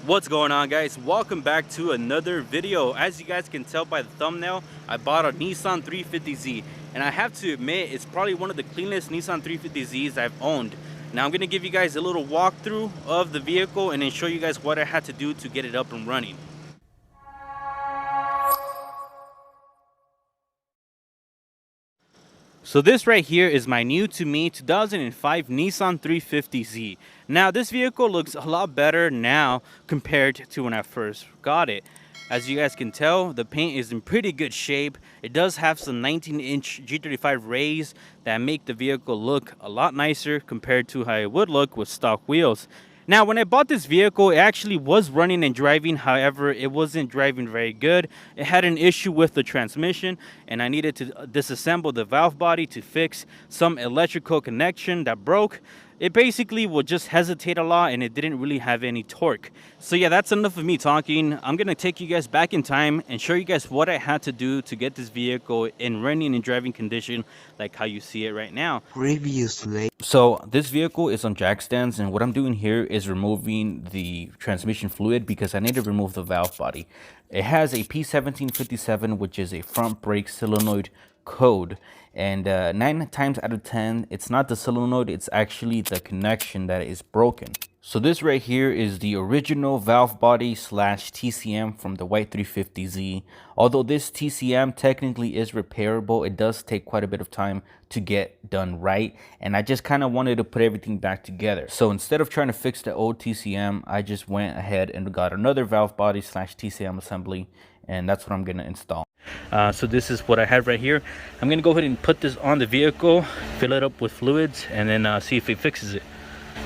What's going on, guys? Welcome back to another video. As you guys can tell by the thumbnail, I bought a Nissan 350Z, and I have to admit it's probably one of the cleanest Nissan 350Zs I've owned. Now I'm going to give you guys a little walkthrough of the vehicle and then show you guys what I had to do to get it up and running. So this right here is my new to me 2005 Nissan 350Z. Now this vehicle looks a lot better now compared to when I first got it. As you guys can tell, the paint is in pretty good shape. It does have some 19-inch G35 rays that make the vehicle look a lot nicer compared to how it would look with stock wheels. Now, when I bought this vehicle, it actually was running and driving. However, it wasn't driving very good. It had an issue with the transmission, and I needed to disassemble the valve body to fix some electrical connection that broke. It basically would just hesitate a lot, and it didn't really have any torque. So yeah, that's enough of me talking. I'm gonna take you guys back in time and show you guys what I had to do to get this vehicle in running and driving condition like how you see it right now. Previously. So this vehicle is on jack stands, and what I'm doing here is removing the transmission fluid because I need to remove the valve body. It has a P1757, which is a front brake solenoid code, and 9 times out of 10 it's not the solenoid, it's actually the connection that is broken. So this right here is the original valve body slash TCM from the white 350Z. Although this TCM technically is repairable, it does take quite a bit of time to get done right, and I just kind of wanted to put everything back together. So instead of trying to fix the old TCM, I just went ahead and got another valve body slash TCM assembly, and that's what I'm gonna install. So this is what I have right here. I'm gonna go ahead and put this on the vehicle, fill it up with fluids, and then see if it fixes it.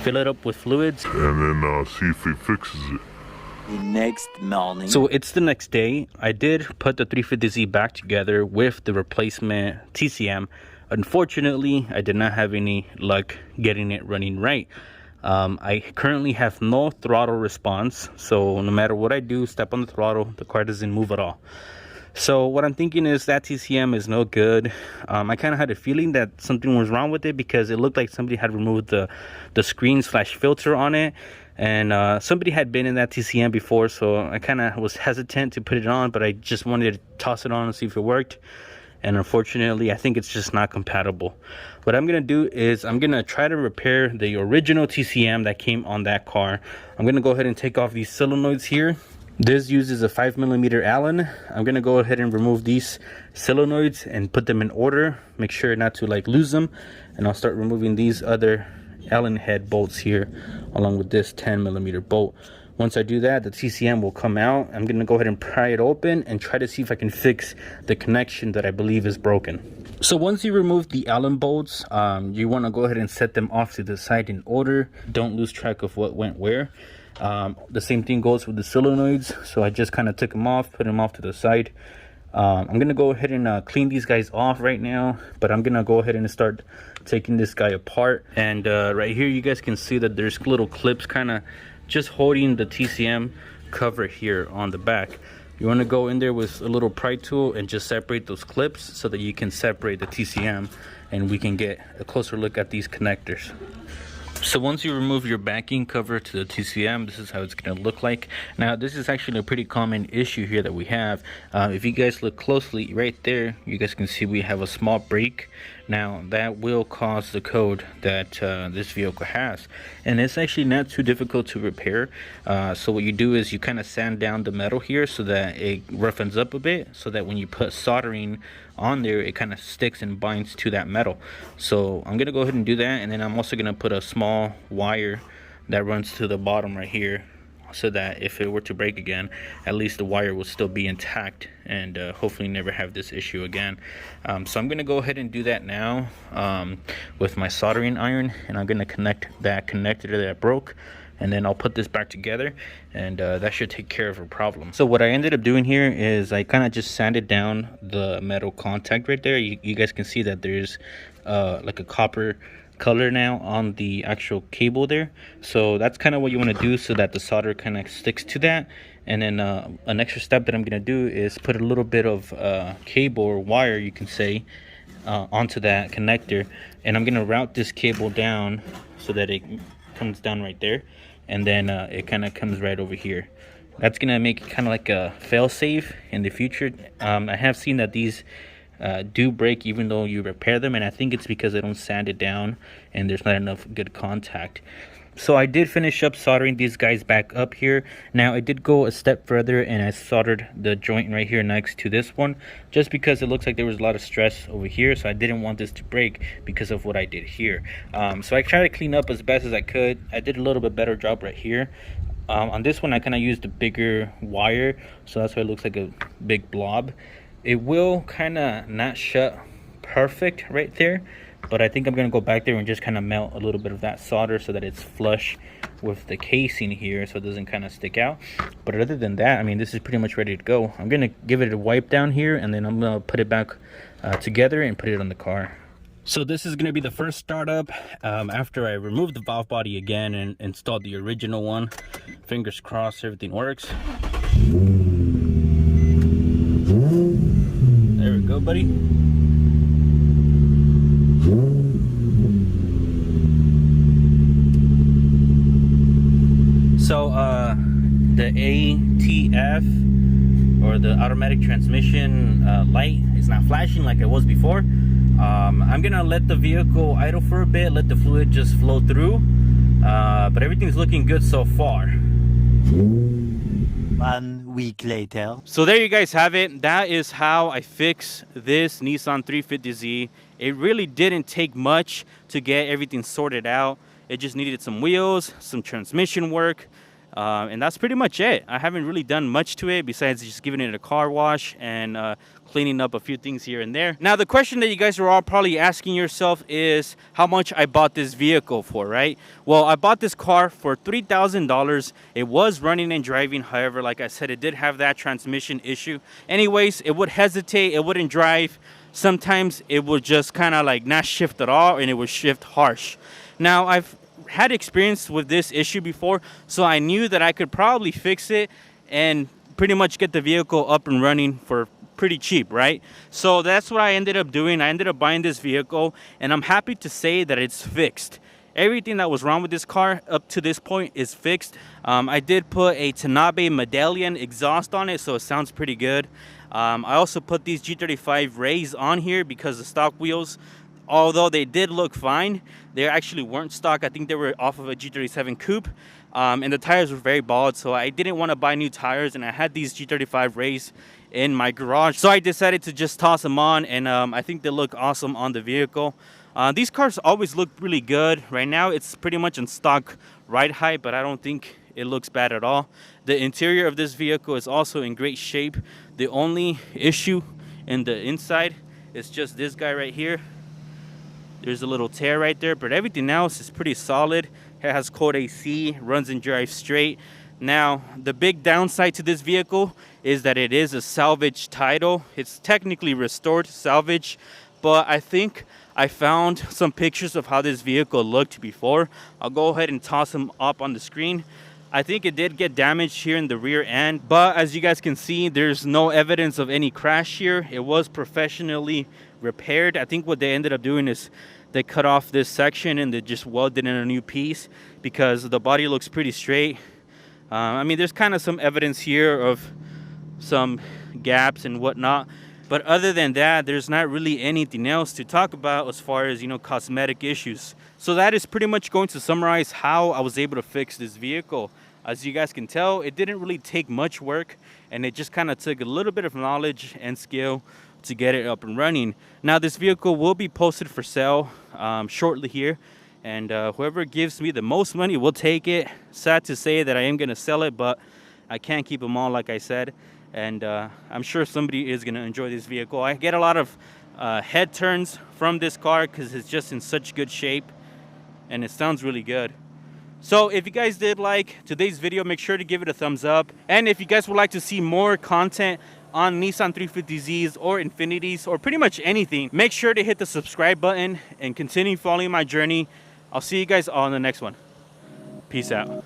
Fill it up with fluids, and then see if it fixes it. The next morning. So it's the next day. I did put the 350Z back together with the replacement TCM. Unfortunately, I did not have any luck getting it running right. I currently have no throttle response, so no matter what I do, step on the throttle, the car doesn't move at all. So what I'm thinking is that TCM is no good. I kind of had a feeling that something was wrong with it because it looked like somebody had removed the screen slash filter on it, and somebody had been in that TCM before, so I kind of was hesitant to put it on, but I just wanted to toss it on and see if it worked. And unfortunately, I think it's just not compatible. What I'm gonna do is I'm gonna try to repair the original TCM that came on that car. I'm gonna go ahead and take off these solenoids here. This uses a 5mm Allen. I'm gonna go ahead and remove these solenoids and put them in order. Make sure not to lose them. And I'll start removing these other Allen head bolts here along with this 10mm bolt. Once I do that, the TCM will come out. I'm gonna go ahead and pry it open and try to see if I can fix the connection that I believe is broken. So once you remove the Allen bolts, you wanna go ahead and set them off to the side in order. Don't lose track of what went where. The same thing goes with the solenoids. So I just kind of took them off, put them off to the side. I'm gonna go ahead and clean these guys off right now, but I'm gonna go ahead and start taking this guy apart. And right here you guys can see that there's little clips kind of just holding the TCM cover here on the back. You want to go in there with a little pry tool and just separate those clips so that you can separate the TCM, and we can get a closer look at these connectors. So once you remove your backing cover to the TCM, this is how it's going to look like. Now, this is actually a pretty common issue here that we have. If you guys look closely right there, you guys can see we have a small break. Now, that will cause the code that this vehicle has. And it's actually not too difficult to repair. So what you do is you kind of sand down the metal here so that it roughens up a bit, so that when you put soldering on there, it kind of sticks and binds to that metal. So I'm gonna go ahead and do that, and then I'm also gonna put a small wire that runs to the bottom right here, so that if it were to break again, at least the wire will still be intact, and hopefully never have this issue again. So I'm gonna go ahead and do that now with my soldering iron, and I'm gonna connect that connector that broke, and then I'll put this back together, and that should take care of a problem. So what I ended up doing here is I kind of just sanded down the metal contact right there. You guys can see that there's like a copper color now on the actual cable there. So that's kind of what you want to do so that the solder kind of sticks to that. And then an extra step that I'm going to do is put a little bit of cable or wire, you can say, onto that connector, and I'm going to route this cable down so that it comes down right there. and then it kind of comes right over here. That's gonna make it kind of like a fail-safe in the future. I have seen that these do break even though you repair them, and I think it's because they don't sand it down and there's not enough good contact. So I did finish up soldering these guys back up here. Now I did go a step further and I soldered the joint right here next to this one, just because it looks like there was a lot of stress over here, so I didn't want this to break because of what I did here. So I tried to clean up as best as I could. I did a little bit better job right here. On this one I kind of used a bigger wire, so that's why it looks like a big blob. It will kind of not shut perfect right there, but I think I'm going to go back there and just kind of melt a little bit of that solder so that it's flush with the casing here, so it doesn't kind of stick out. But other than that, I mean, this is pretty much ready to go. I'm going to give it a wipe down here, and then I'm going to put it back together and put it on the car. So this is going to be the first startup after I removed the valve body again and installed the original one. Fingers crossed everything works. There we go, buddy. So the ATF, or the automatic transmission light, is not flashing like it was before. I'm gonna let the vehicle idle for a bit, let the fluid just flow through, but everything's looking good so far. 1 week later. So there you guys have it. That is how I fix this Nissan 350Z. It really didn't take much to get everything sorted out. It just needed some wheels, some transmission work, and that's pretty much it. I haven't really done much to it besides just giving it a car wash and cleaning up a few things here and there. Now, the question that you guys are all probably asking yourself is how much I bought this vehicle for, right? Well, I bought this car for $3,000. It was running and driving. However, like I said, it did have that transmission issue. Anyways, it would hesitate, it wouldn't drive. Sometimes it would just kind of like not shift at all, and it would shift harsh. Now, I've had experience with this issue before, so I knew that I could probably fix it and pretty much get the vehicle up and running for pretty cheap, right? So that's what I ended up doing. I ended up buying this vehicle, and I'm happy to say that it's fixed. Everything that was wrong with this car up to this point is fixed. I did put a Tanabe medallion exhaust on it, so it sounds pretty good. I also put these G35 rays on here because the stock wheels, although they did look fine, they actually weren't stock. I think they were off of a G37 coupe, and the tires were very bald, so I didn't want to buy new tires, and I had these G35 rays in my garage, so I decided to just toss them on, and I think they look awesome on the vehicle. These cars always look really good. Right now it's pretty much in stock ride height, but I don't think it looks bad at all. The interior of this vehicle is also in great shape. The only issue in the inside is just this guy right here. There's a little tear right there, but everything else is pretty solid. It has cold AC, runs and drives straight. Now, the big downside to this vehicle is that it is a salvage title. It's technically restored salvage, but I think I found some pictures of how this vehicle looked before. I'll go ahead and toss them up on the screen. I think it did get damaged here in the rear end, but as you guys can see, there's no evidence of any crash here. It was professionally repaired. I think what they ended up doing is they cut off this section and they just welded in a new piece because the body looks pretty straight. I mean, there's kind of some evidence here of some gaps and whatnot, but other than that, there's not really anything else to talk about as far as, you know, cosmetic issues. So that is pretty much going to summarize how I was able to fix this vehicle. As you guys can tell, it didn't really take much work, and it just kind of took a little bit of knowledge and skill to get it up and running. Now, this vehicle will be posted for sale shortly here, and whoever gives me the most money will take it. Sad to say that I am going to sell it, but I can't keep them all, like I said, and I'm sure somebody is going to enjoy this vehicle. I get a lot of head turns from this car because it's just in such good shape, and it sounds really good. So if you guys did like today's video, make sure to give it a thumbs up, and if you guys would like to see more content on Nissan 350Zs or Infinitis or pretty much anything, make sure to hit the subscribe button and continue following my journey. I'll see you guys on the next one. Peace out.